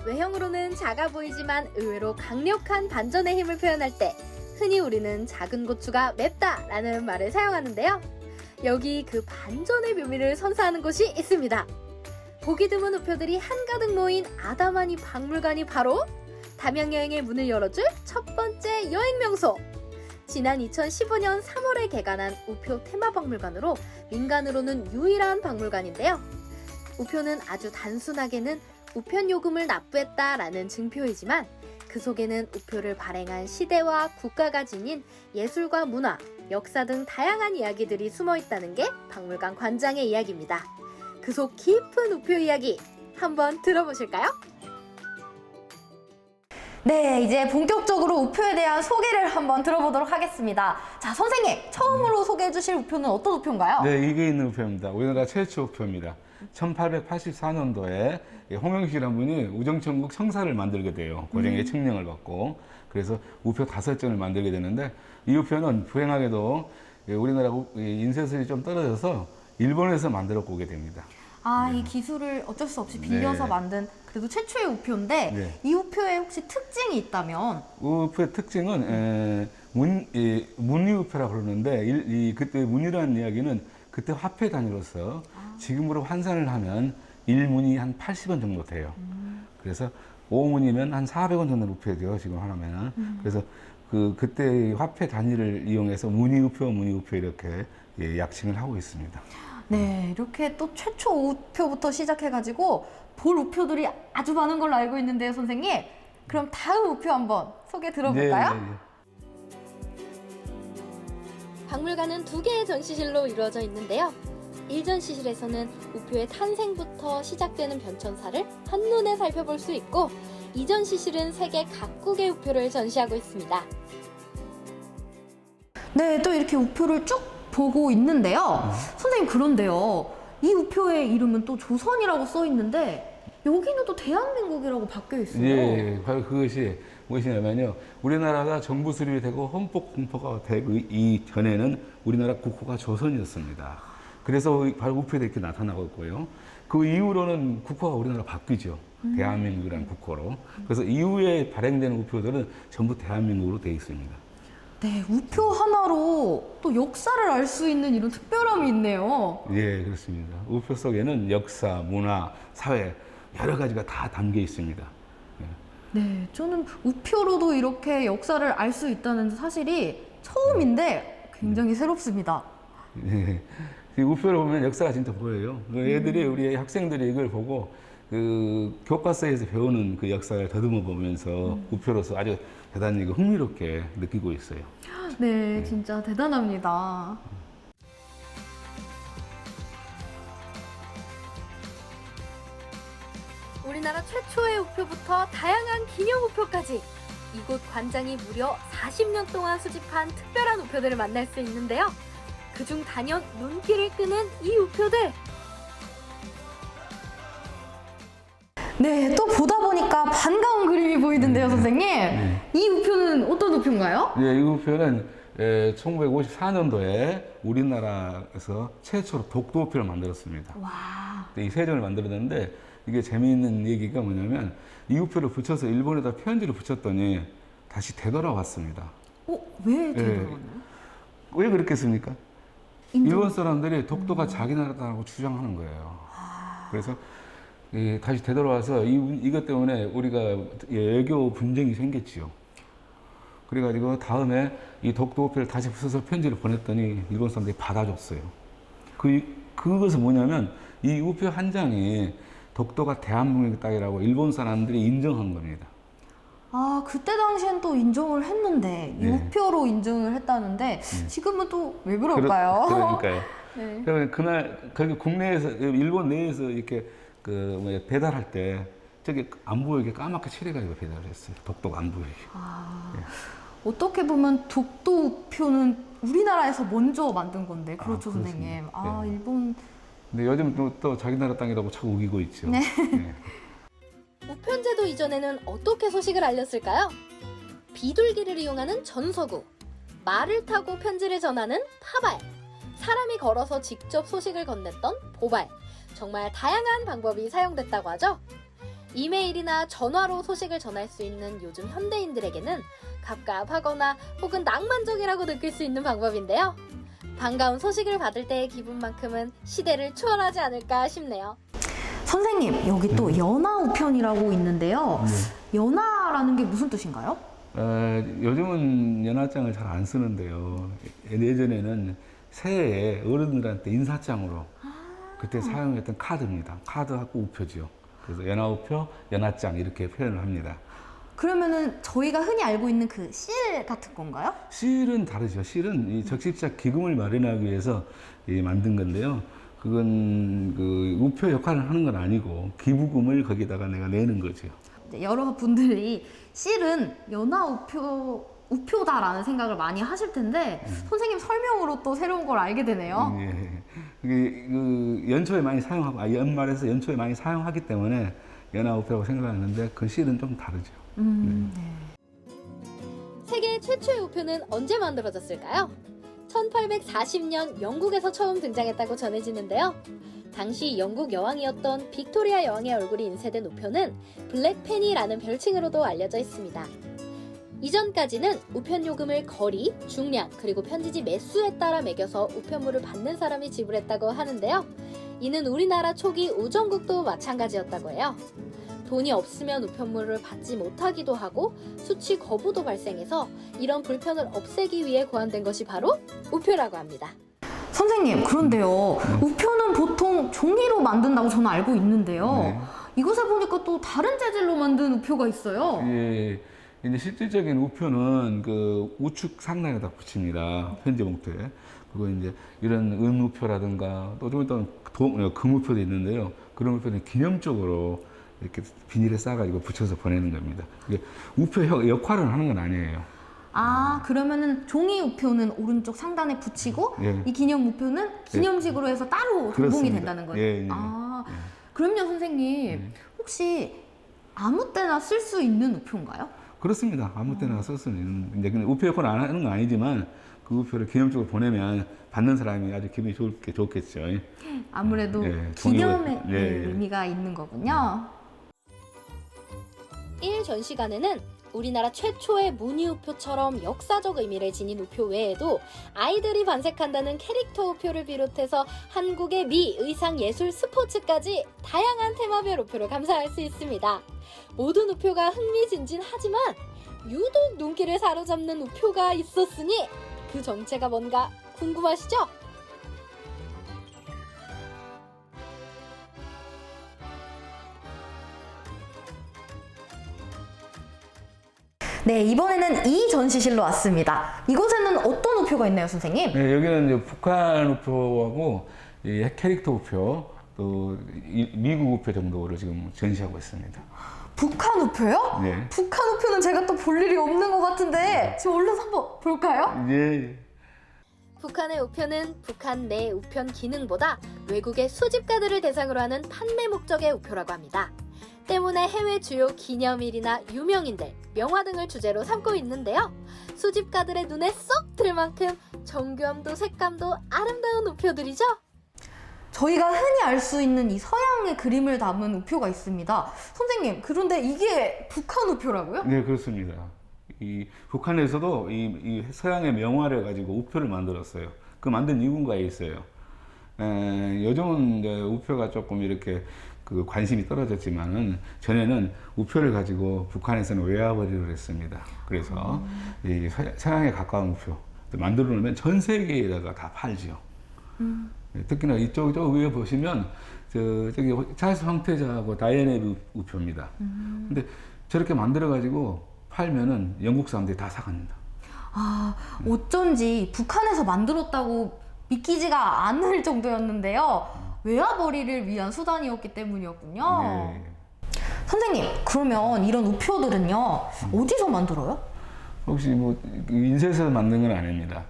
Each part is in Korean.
외형으로는 작아 보이지만 의외로 강력한 반전의 힘을 표현할 때 흔히 우리는 작은 고추가 맵다라는 말을 사용하는데요. 여기 그 반전의 묘미를 선사하는 곳이 있습니다. 보기 드문 우표들이 한가득 모인 아다마니 박물관이 바로 담양여행의 문을 열어줄 첫 번째 여행 명소! 지난 2015년 3월에 개관한 우표 테마박물관으로 민간으로는 유일한 박물관인데요. 우표는 아주 단순하게는 우편요금을 납부했다라는 증표이지만 그 속에는 우표를 발행한 시대와 국가가 지닌 예술과 문화, 역사 등 다양한 이야기들이 숨어 있다는 게 박물관 관장의 이야기입니다. 그 속 깊은 우표 이야기 한번 들어보실까요? 네, 이제 본격적으로 우표에 대한 소개를 한번 들어보도록 하겠습니다. 자, 선생님, 처음으로 소개해 주실 우표는 어떤 우표인가요? 네, 이게 있는 우표입니다. 우리나라 최초 우표입니다. 1884년도에 홍영실이라는 분이 우정천국 청사를 만들게 돼요. 고종의 칙령을 받고. 그래서 우표 5점을 만들게 되는데 이 우표는 불행하게도 우리나라 인쇄술이 좀 떨어져서 일본에서 만들어 오게 됩니다. 아, 이 기술을 어쩔 수 없이 빌려서 네. 만든 그래도 최초의 우표인데 네. 이 우표에 혹시 특징이 있다면? 우표의 특징은 문의우표라고 그러는데 그때 문의라는 이야기는 그때 화폐 단위로서 지금으로 환산을 하면 1문이 한 80원 정도 돼요. 그래서 5문이면 한 400원 정도 우표죠, 지금 하나면. 그래서 그때 화폐 단위를 이용해서 문의우표 이렇게 약칭을 하고 있습니다. 네, 이렇게 또 최초 우표부터 시작해가지고 볼 우표들이 아주 많은 걸로 알고 있는데요, 선생님. 그럼 다음 우표 한번 소개 들어볼까요? 네, 네, 네. 박물관은 2개의 전시실로 이루어져 있는데요. 1전시실에서는 우표의 탄생부터 시작되는 변천사를 한눈에 살펴볼 수 있고 2전시실은 세계 각국의 우표를 전시하고 있습니다. 네, 또 이렇게 우표를 쭉 보고 있는데요. 선생님, 그런데요. 이 우표의 이름은 또 조선이라고 써 있는데 여기는 또 대한민국이라고 바뀌어 있어요. 예, 바로 그것이 무엇이냐면요. 우리나라가 정부 수립이 되고 헌법 공포가 되고 이전에는 우리나라 국호가 조선이었습니다. 그래서 바로 우표에 이렇게 나타나고 있고요. 그 이후로는 국호가 우리나라 바뀌죠. 대한민국이라는 국호로. 그래서 이후에 발행되는 우표들은 전부 대한민국으로 되어 있습니다. 네, 우표 하나로 또 역사를 알 수 있는 이런 특별함이 있네요. 예, 그렇습니다. 우표 속에는 역사, 문화, 사회 여러 가지가 다 담겨 있습니다. 예. 네, 저는 우표로도 이렇게 역사를 알 수 있다는 사실이 처음인데 굉장히 새롭습니다. 예. 이 우표를 보면 역사가 진짜 보여요. 애들이, 우리 학생들이 이걸 보고 그 교과서에서 배우는 그 역사를 더듬어 보면서 우표로서 아주 대단히 흥미롭게 느끼고 있어요. 네, 진짜 대단합니다. 우리나라 최초의 우표부터 다양한 기념 우표까지 이곳 관장이 무려 40년 동안 수집한 특별한 우표들을 만날 수 있는데요. 그중 단연 눈길을 끄는 이 우표들. 네, 또 보다 보니까 반가운 그림이 보이던데요, 선생님. 이 우표는 어떤 우표인가요? 예, 이 우표는 1954년도에 우리나라에서 최초로 독도우표를 만들었습니다. 와. 이 세 점을 만들었는데 이게 재미있는 얘기가 뭐냐면 이 우표를 붙여서 일본에다 편지를 붙였더니 다시 되돌아왔습니다. 왜 되돌아왔나요? 왜 그랬겠습니까? 인정. 일본 사람들이 독도가 자기 나라다라고 주장하는 거예요. 그래서 다시 되돌아와서 이것 때문에 우리가 외교 분쟁이 생겼지요. 그래가지고 다음에 이 독도 우표를 다시 붙여서 편지를 보냈더니 일본 사람들이 받아줬어요. 그것은 뭐냐면 이 우표 한 장이 독도가 대한민국의 땅이라고 일본 사람들이 인정한 겁니다. 아, 그때 당시엔 또 인정을 했는데 이 네. 우표로 인정을 했다는데 지금은 또 왜 그럴까요? 그러니까요. 네. 그러면 그날 국내에서 일본 내에서 이렇게 배달할 때 저기 안 보이게 까맣게 칠해가지고 배달을 했어요. 독도가 안 보이게. 어떻게 보면 독도 우표는 우리나라에서 먼저 만든 건데 그렇죠, 선생님. 그렇습니다. 네. 일본. 근데 요즘 또 자기 나라 땅이라고 자꾸 우기고 있죠. 네. 네. 우편제도 이전에는 어떻게 소식을 알렸을까요? 비둘기를 이용하는 전서구, 말을 타고 편지를 전하는 파발, 사람이 걸어서 직접 소식을 건넸던 보발, 정말 다양한 방법이 사용됐다고 하죠. 이메일이나 전화로 소식을 전할 수 있는 요즘 현대인들에게는 갑갑하거나 혹은 낭만적이라고 느낄 수 있는 방법인데요. 반가운 소식을 받을 때의 기분만큼은 시대를 초월하지 않을까 싶네요. 선생님, 여기 또 연하우편이라고 있는데요. 연하라는 게 무슨 뜻인가요? 요즘은 연하장을 잘 안 쓰는데요. 예전에는 새해에 어른들한테 인사장으로 그때 사용했던 카드입니다. 카드하고 우표지요. 그래서 연하우표, 연하장 이렇게 표현을 합니다. 그러면은 저희가 흔히 알고 있는 그 실 같은 건가요? 실은 다르죠. 실은 이 적십자 기금을 마련하기 위해서 만든 건데요. 그건 그 우표 역할을 하는 건 아니고 기부금을 거기다가 내가 내는 거죠. 여러 분들이 실은 우표다라는 생각을 많이 하실 텐데 선생님 설명으로 또 새로운 걸 알게 되네요. 예. 그게 그 연초에 많이 사용하고 연말에서 연초에 많이 사용하기 때문에 연하우표라고 생각하는데 그 실은 좀 다르죠. 네. 세계 최초의 우표는 언제 만들어졌을까요? 1840년 영국에서 처음 등장했다고 전해지는데요. 당시 영국 여왕이었던 빅토리아 여왕의 얼굴이 인쇄된 우표는 블랙페니라는 별칭으로도 알려져 있습니다. 이전까지는 우편 요금을 거리, 중량, 그리고 편지지 매수에 따라 매겨서 우편물을 받는 사람이 지불했다고 하는데요. 이는 우리나라 초기 우정국도 마찬가지였다고 해요. 돈이 없으면 우편물을 받지 못하기도 하고 수취 거부도 발생해서 이런 불편을 없애기 위해 고안된 것이 바로 우표라고 합니다. 선생님, 그런데요. 우표는 보통 종이로 만든다고 저는 알고 있는데요. 네. 이곳에 보니까 또 다른 재질로 만든 우표가 있어요. 예. 이제 실질적인 우표는 그 우측 상단에다 붙입니다. 편지 봉투에. 그리고 이제 이런 은우표라든가 또 좀 있다면 금우표도 있는데요. 그런 우표는 기념적으로 이렇게 비닐에 싸가지고 붙여서 보내는 겁니다. 이게 우표 역할을 하는 건 아니에요. 그러면은 종이 우표는 오른쪽 상단에 붙이고 예. 이 기념 우표는 기념식으로 해서 따로 제공이 그렇습니다. 된다는 거죠. 예, 예. 그럼요, 선생님. 혹시 아무 때나 쓸 수 있는 우표인가요? 그렇습니다. 아무 때나 쓸 수는 있는데 근데 우표 역할을 안 하는 건 아니지만 그 우표를 기념적으로 보내면 받는 사람이 아주 기분이 좋겠죠. 아무래도 기념의 의미가 있는 거군요. 1 전시관에는 우리나라 최초의 무늬우표처럼 역사적 의미를 지닌 우표 외에도 아이들이 반색한다는 캐릭터 우표를 비롯해서 한국의 미, 의상, 예술, 스포츠까지 다양한 테마별 우표를 감상할 수 있습니다. 모든 우표가 흥미진진하지만 유독 눈길을 사로잡는 우표가 있었으니 그 정체가 뭔가 궁금하시죠? 네, 이번에는 이 전시실로 왔습니다. 이곳에는 어떤 우표가 있나요, 선생님? 네, 여기는 이제 북한 우표하고 이 캐릭터 우표 또 미국 우표 정도를 지금 전시하고 있습니다. 북한 우표요? 네. 북한 우표는 제가 또 볼 일이 없는 것 같은데 지금 얼른 한번 볼까요? 예. 북한의 우표는 북한 내 우편 기능보다 외국의 수집가들을 대상으로 하는 판매 목적의 우표라고 합니다. 때문에 해외 주요 기념일이나 유명인들, 명화 등을 주제로 삼고 있는데요. 수집가들의 눈에 쏙 들 만큼 정교함도 색감도 아름다운 우표들이죠. 저희가 흔히 알 수 있는 이 서양의 그림을 담은 우표가 있습니다. 선생님, 그런데 이게 북한 우표라고요? 네, 그렇습니다. 이 북한에서도 이 서양의 명화를 가지고 우표를 만들었어요. 그 만든 이유가 있어요. 요즘은 이제 우표가 조금 이렇게 그 관심이 떨어졌지만은 전에는 우표를 가지고 북한에서는 외화벌이를 했습니다. 그래서 이 서양에 가까운 우표 만들어 놓으면 전 세계에다가 다 팔지요. 특히나 이쪽 위에 보시면 저기 찰스 황태자하고 다이애나 우표입니다. 근데 저렇게 만들어 가지고 팔면은 영국 사람들이 다 사갑니다. 어쩐지 북한에서 만들었다고 믿기지가 않을 정도였는데요. 외화벌이를 위한 수단이었기 때문이었군요. 네. 선생님, 그러면 이런 우표들은요, 어디서 만들어요? 혹시 뭐 인쇄해서 만든 건 아닙니다.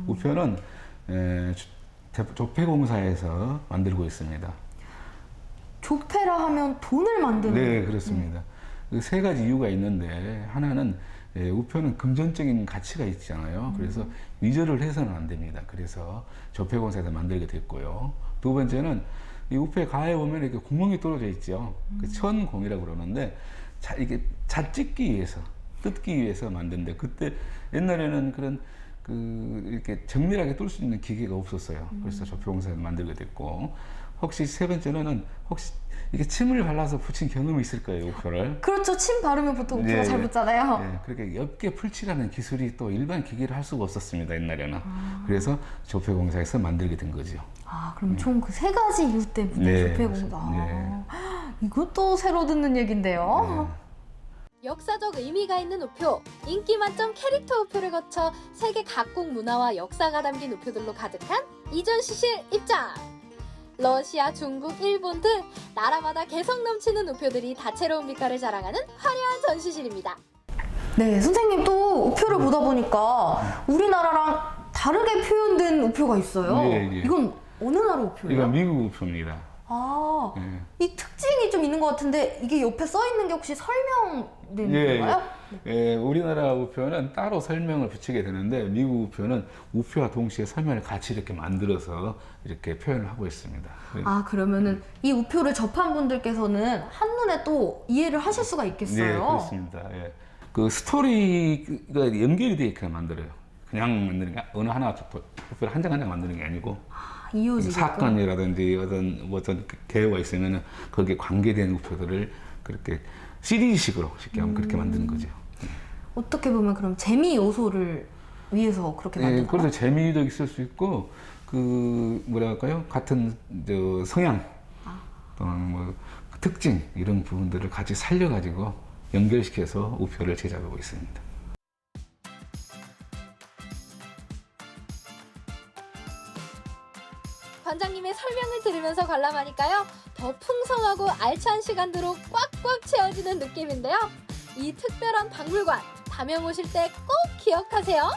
우표는 조폐공사에서 만들고 있습니다. 조폐라 하면 돈을 만드는. 네, 그렇습니다. 그 세 가지 이유가 있는데 하나는 우표는 금전적인 가치가 있잖아요. 그래서 위조를 해서는 안 됩니다. 그래서 조폐공사에서 만들게 됐고요. 두 번째는 이 우표의 가에 보면 이렇게 구멍이 뚫어져 있죠. 그 천공이라고 그러는데 이게 잣짓기 위해서, 뜯기 위해서 만든데, 그때 옛날에는 그런 이렇게 정밀하게 뚫을 수 있는 기계가 없었어요. 그래서 조폐공사에서 만들게 됐고, 혹시 세 번째로는 혹시 이게 침을 발라서 붙인 경험이 있을 거예요, 우표를. 그렇죠. 침 바르면 보통 우표가 네, 잘 네. 붙잖아요. 네, 그렇게 옅게 풀칠하는 기술이 또 일반 기계를 할 수가 없었습니다, 옛날에는. 그래서 조폐공사에서 만들게 된 거죠. 아, 그럼 총 그 세 가지 이유 때문에 네, 조폐공사. 네. 이것도 새로 듣는 얘긴데요. 역사적 의미가 있는 우표, 인기 만점 캐릭터 우표를 거쳐 세계 각국 문화와 역사가 담긴 우표들로 가득한 이전시실 입장! 러시아, 중국, 일본 등 나라마다 개성 넘치는 우표들이 다채로운 빛깔을 자랑하는 화려한 전시실입니다. 네, 선생님 또 우표를 보다 보니까 우리나라랑 다르게 표현된 우표가 있어요. 네, 네. 이건 어느 나라 우표예요? 이건 미국 우표입니다. 아, 네. 이 특징이 좀 있는 것 같은데 이게 옆에 써 있는 게 혹시 설명된 예, 건가요? 예, 우리나라 우표는 따로 설명을 붙이게 되는데, 미국 우표는 우표와 동시에 설명을 같이 이렇게 만들어서 이렇게 표현을 하고 있습니다. 아, 그러면은 이 우표를 접한 분들께서는 한눈에 또 이해를 하실 수가 있겠어요. 네, 그렇습니다. 예. 그 스토리가 연결이 되어 있게 만들어요. 그냥 만드는 게, 어느 하나 우표를 한 장 한 장 만드는 게 아니고, 이어지게끔. 사건이라든지 어떤 개요가 있으면 거기에 관계된 우표들을 그렇게 시리즈식으로 쉽게 하면 그렇게 만드는 거죠. 어떻게 보면 그럼 재미 요소를 위해서 그렇게 예, 만드나요? 그래서 재미도 있을 수 있고, 뭐랄까요, 같은 성향 또는 뭐 특징 이런 부분들을 같이 살려가지고 연결시켜서 우표를 제작하고 있습니다. 관장님의 설명을 들으면서 관람하니까요, 더 풍성하고 알찬 시간으로 꽉꽉 채워지는 느낌인데요. 이 특별한 박물관, 다녀오실 때 꼭 기억하세요.